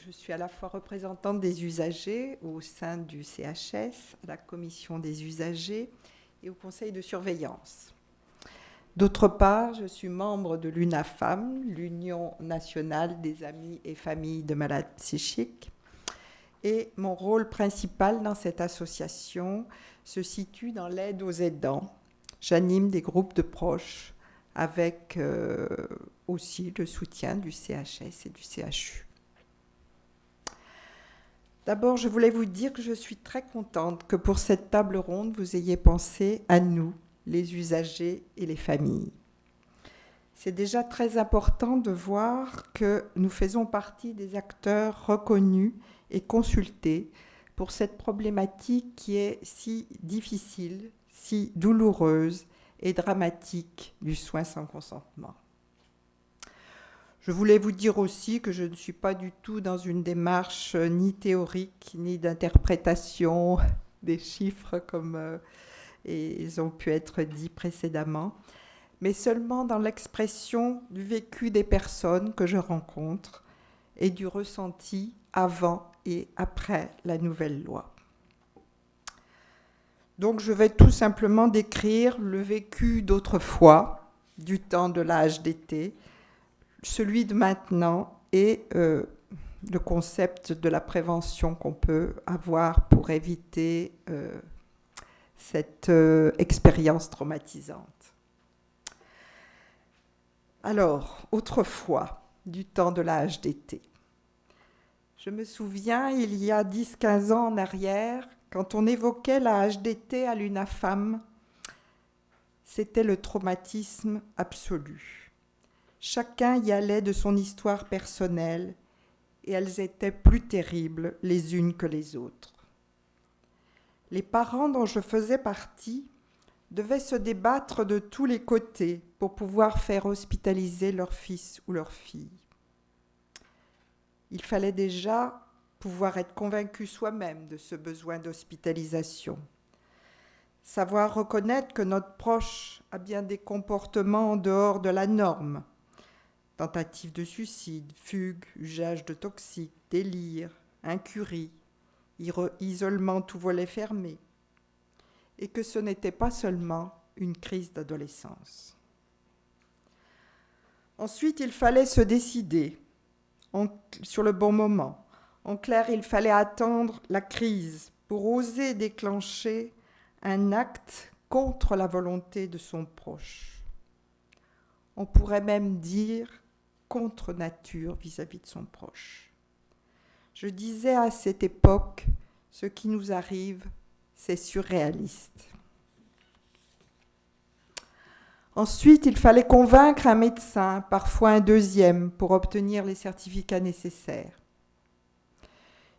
Je suis à la fois représentante des usagers au sein du CHS, à la commission des usagers et au conseil de surveillance. D'autre part, je suis membre de l'UNAFAM, l'Union nationale des amis et familles de malades psychiques. Et mon rôle principal dans cette association se situe dans l'aide aux aidants. J'anime des groupes de proches avec aussi le soutien du CHS et du CHU. D'abord, je voulais vous dire que je suis très contente que pour cette table ronde, vous ayez pensé à nous, les usagers et les familles. C'est déjà très important de voir que nous faisons partie des acteurs reconnus et consultés pour cette problématique qui est si difficile, si douloureuse et dramatique du soin sans consentement. Je voulais vous dire aussi que je ne suis pas du tout dans une démarche ni théorique, ni d'interprétation des chiffres comme ils ont pu être dits précédemment, mais seulement dans l'expression du vécu des personnes que je rencontre et du ressenti avant et après la nouvelle loi. Donc je vais tout simplement décrire le vécu d'autrefois, du temps de la HDT, celui de maintenant et le concept de la prévention qu'on peut avoir pour éviter cette expérience traumatisante. Alors, autrefois, du temps de la HDT. Je me souviens, il y a 10-15 ans en arrière, quand on évoquait la HDT à l'UNAFAM, c'était le traumatisme absolu. Chacun y allait de son histoire personnelle et elles étaient plus terribles les unes que les autres. Les parents dont je faisais partie devaient se débattre de tous les côtés pour pouvoir faire hospitaliser leur fils ou leur fille. Il fallait déjà pouvoir être convaincu soi-même de ce besoin d'hospitalisation. Savoir reconnaître que notre proche a bien des comportements en dehors de la norme. Tentative de suicide, fugue, usage de toxiques, délire, incurie, isolement tout volet fermé. Et que ce n'était pas seulement une crise d'adolescence. Ensuite, il fallait se décider sur le bon moment. En clair, il fallait attendre la crise pour oser déclencher un acte contre la volonté de son proche. On pourrait même dire contre nature vis-à-vis de son proche. Je disais à cette époque, ce qui nous arrive, c'est surréaliste. Ensuite, il fallait convaincre un médecin, parfois un deuxième, pour obtenir les certificats nécessaires.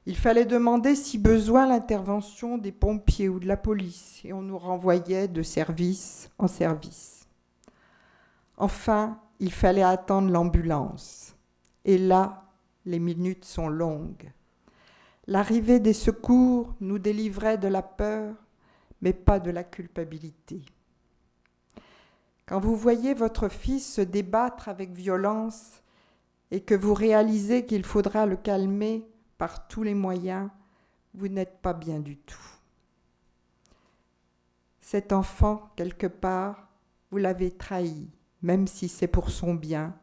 Il fallait demander si besoin l'intervention des pompiers ou de la police, et on nous renvoyait de service en service. Enfin, il fallait attendre l'ambulance. Et là, les minutes sont longues. L'arrivée des secours nous délivrait de la peur, mais pas de la culpabilité. Quand vous voyez votre fils se débattre avec violence et que vous réalisez qu'il faudra le calmer par tous les moyens, vous n'êtes pas bien du tout. Cet enfant, quelque part, vous l'avez trahi, même si c'est pour son bien,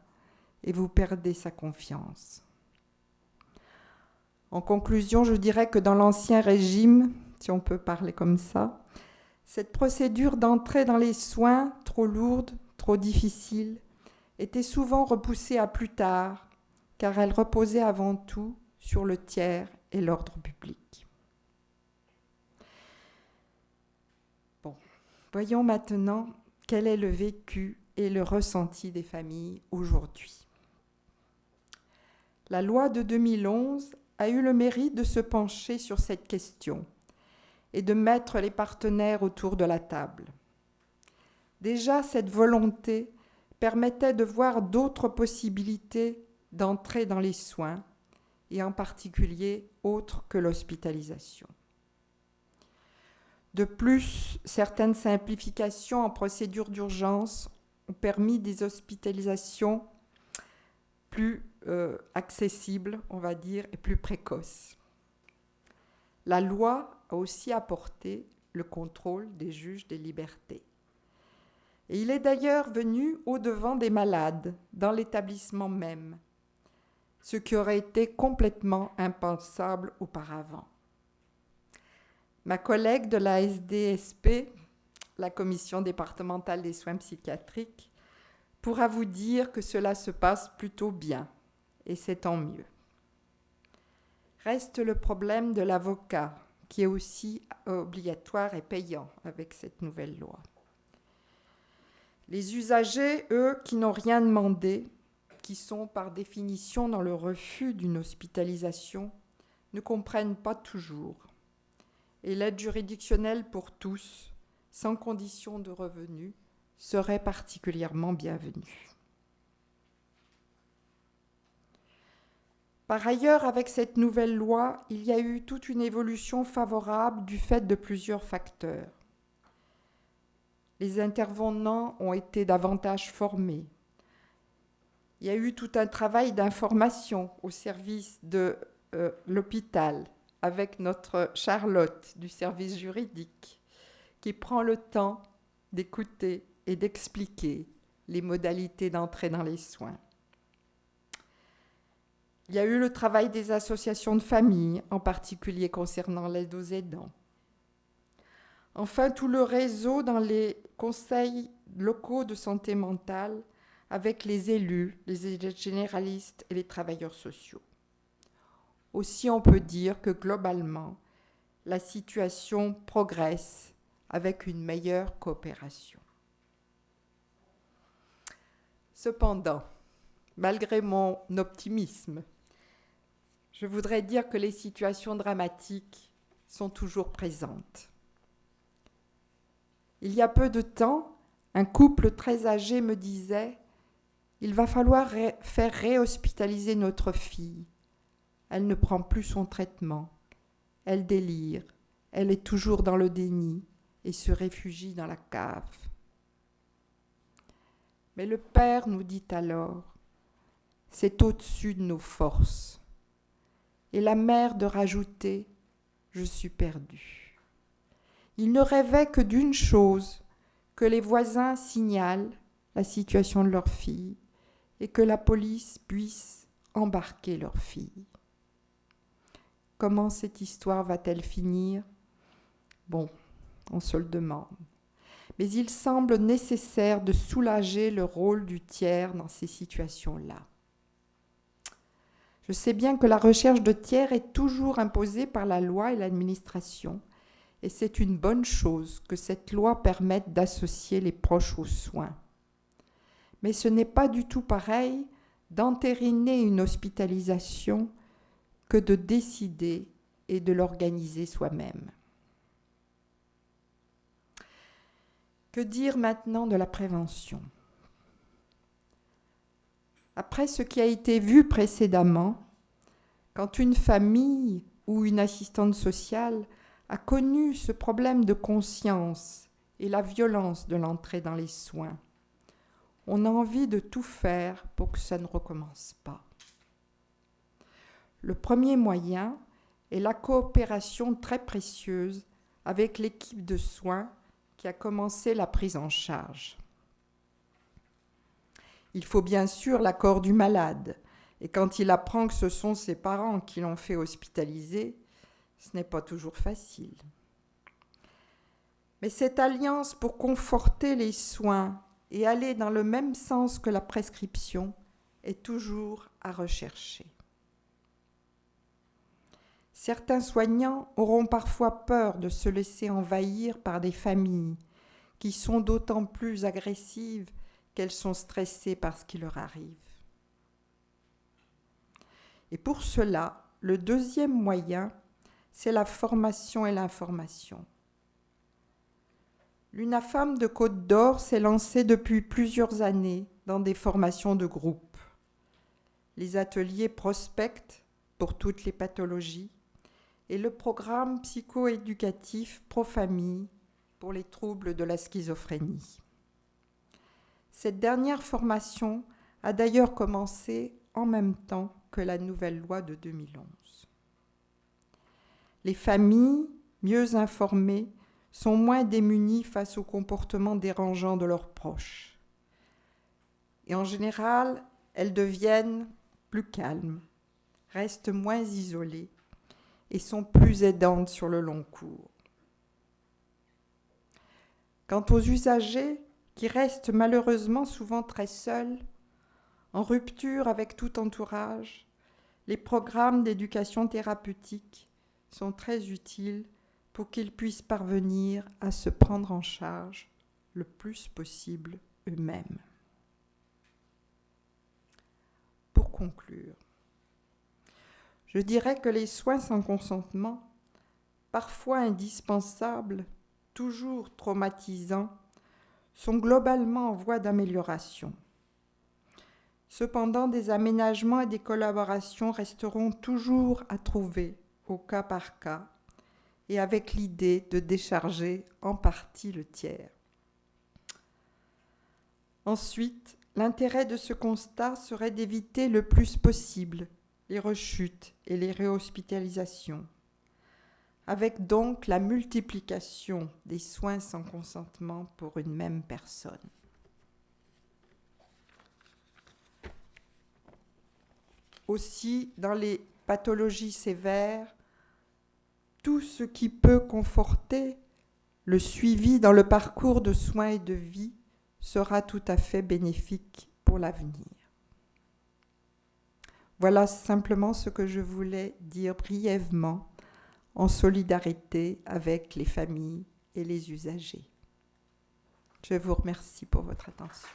et vous perdez sa confiance. En conclusion, je dirais que dans l'Ancien Régime, si on peut parler comme ça, cette procédure d'entrée dans les soins, trop lourde, trop difficile, était souvent repoussée à plus tard, car elle reposait avant tout sur le tiers et l'ordre public. Bon, voyons maintenant quel est le vécu et le ressenti des familles aujourd'hui. La loi de 2011 a eu le mérite de se pencher sur cette question et de mettre les partenaires autour de la table. Déjà, cette volonté permettait de voir d'autres possibilités d'entrer dans les soins, et en particulier autres que l'hospitalisation. De plus, certaines simplifications en procédure d'urgence ont permis des hospitalisations plus accessible, on va dire, et plus précoce. La loi a aussi apporté le contrôle des juges des libertés. Et il est d'ailleurs venu au-devant des malades, dans l'établissement même, ce qui aurait été complètement impensable auparavant. Ma collègue de la SDSP, la Commission départementale des soins psychiatriques, pourra vous dire que cela se passe plutôt bien, et c'est tant mieux. Reste le problème de l'avocat, qui est aussi obligatoire et payant avec cette nouvelle loi. Les usagers, eux, qui n'ont rien demandé, qui sont par définition dans le refus d'une hospitalisation, ne comprennent pas toujours. Et l'aide juridictionnelle pour tous, sans condition de revenu, serait particulièrement bienvenue. Par ailleurs, avec cette nouvelle loi, il y a eu toute une évolution favorable du fait de plusieurs facteurs. Les intervenants ont été davantage formés. Il y a eu tout un travail d'information au service de l'hôpital, avec notre Charlotte du service juridique, qui prend le temps d'écouter et d'expliquer les modalités d'entrée dans les soins. Il y a eu le travail des associations de famille, en particulier concernant l'aide aux aidants. Enfin, tout le réseau dans les conseils locaux de santé mentale avec les élus, les généralistes et les travailleurs sociaux. Aussi, on peut dire que globalement, la situation progresse avec une meilleure coopération. Cependant, malgré mon optimisme, je voudrais dire que les situations dramatiques sont toujours présentes. Il y a peu de temps, un couple très âgé me disait « Il va falloir faire réhospitaliser notre fille. Elle ne prend plus son traitement. Elle délire. Elle est toujours dans le déni et se réfugie dans la cave. » Mais le père nous dit alors « C'est au-dessus de nos forces. » Et la mère de rajouter « Je suis perdue. » Il ne rêvait que d'une chose, que les voisins signalent la situation de leur fille et que la police puisse embarquer leur fille. Comment cette histoire va-t-elle finir ? Bon, on se le demande. Mais il semble nécessaire de soulager le rôle du tiers dans ces situations-là. Je sais bien que la recherche de tiers est toujours imposée par la loi et l'administration, et c'est une bonne chose que cette loi permette d'associer les proches aux soins. Mais ce n'est pas du tout pareil d'entériner une hospitalisation que de décider et de l'organiser soi-même. Que dire maintenant de la prévention ? Après ce qui a été vu précédemment, quand une famille ou une assistante sociale a connu ce problème de conscience et la violence de l'entrée dans les soins, on a envie de tout faire pour que ça ne recommence pas. Le premier moyen est la coopération très précieuse avec l'équipe de soins qui a commencé la prise en charge. Il faut bien sûr l'accord du malade, et quand il apprend que ce sont ses parents qui l'ont fait hospitaliser, ce n'est pas toujours facile. Mais cette alliance pour conforter les soins et aller dans le même sens que la prescription est toujours à rechercher. Certains soignants auront parfois peur de se laisser envahir par des familles qui sont d'autant plus agressives qu'elles sont stressées par ce qui leur arrive. Et pour cela, le deuxième moyen, c'est la formation et l'information. L'UNAFAM de Côte d'Or s'est lancée depuis plusieurs années dans des formations de groupe. Les ateliers prospectent pour toutes les pathologies et le programme psychoéducatif Pro-Famille pour les troubles de la schizophrénie. Cette dernière formation a d'ailleurs commencé en même temps que la nouvelle loi de 2011. Les familles, mieux informées, sont moins démunies face aux comportements dérangeants de leurs proches. Et en général, elles deviennent plus calmes, restent moins isolées et sont plus aidantes sur le long cours. Quant aux usagers, qui restent malheureusement souvent très seuls, en rupture avec tout entourage, les programmes d'éducation thérapeutique sont très utiles pour qu'ils puissent parvenir à se prendre en charge le plus possible eux-mêmes. Pour conclure, je dirais que les soins sans consentement, parfois indispensables, toujours traumatisants, sont globalement en voie d'amélioration. Cependant, des aménagements et des collaborations resteront toujours à trouver au cas par cas et avec l'idée de décharger en partie le tiers. Ensuite, l'intérêt de ce constat serait d'éviter le plus possible les rechutes et les réhospitalisations, avec donc la multiplication des soins sans consentement pour une même personne. Aussi, dans les pathologies sévères, tout ce qui peut conforter le suivi dans le parcours de soins et de vie sera tout à fait bénéfique pour l'avenir. Voilà simplement ce que je voulais dire brièvement en solidarité avec les familles et les usagers. Je vous remercie pour votre attention.